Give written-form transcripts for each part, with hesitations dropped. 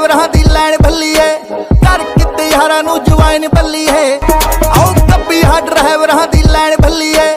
ਡਰਾਈਵਰਾਂ ਦੀ ਲੈਣ ਭੱਲੀਏ ਕਰ ਕਿਤੇ ਯਾਰਾਂ ਨੂੰ ਜਵਾਨ ਬੱਲੀਏ ਆਓ ਕੱਬੀ ਹਾ ਡਰਾਈਵਰਾਂ ਦੀ ਲੈਣ ਭੱਲੀਏ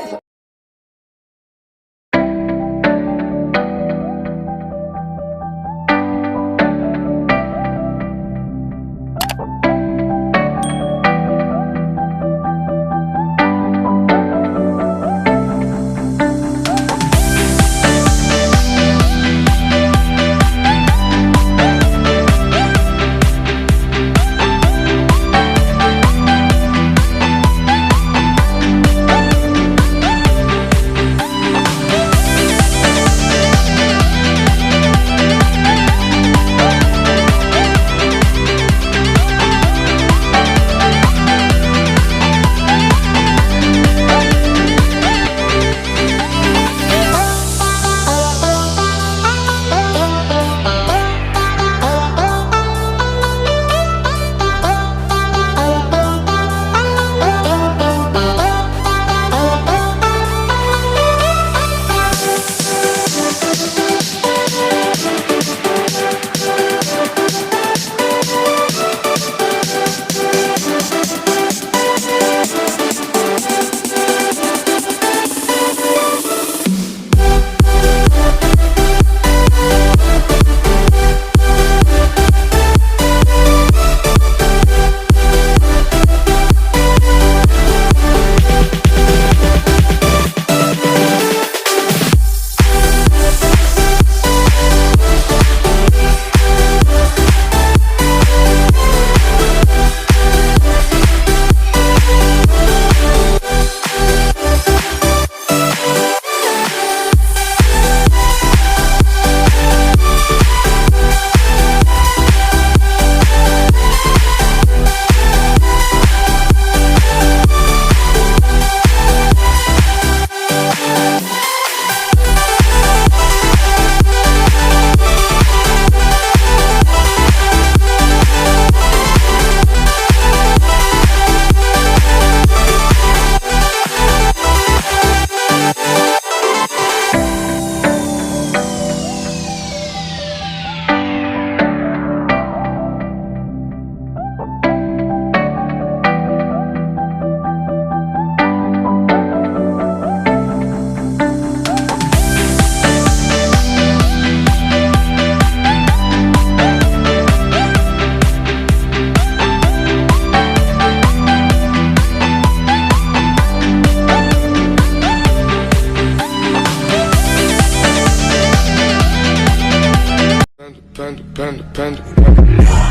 Panda.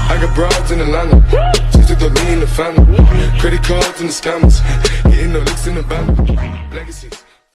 I got broads in Atlanta, just took the lean in the family. Credit cards and the scammers, getting no licks in the band. Legacies.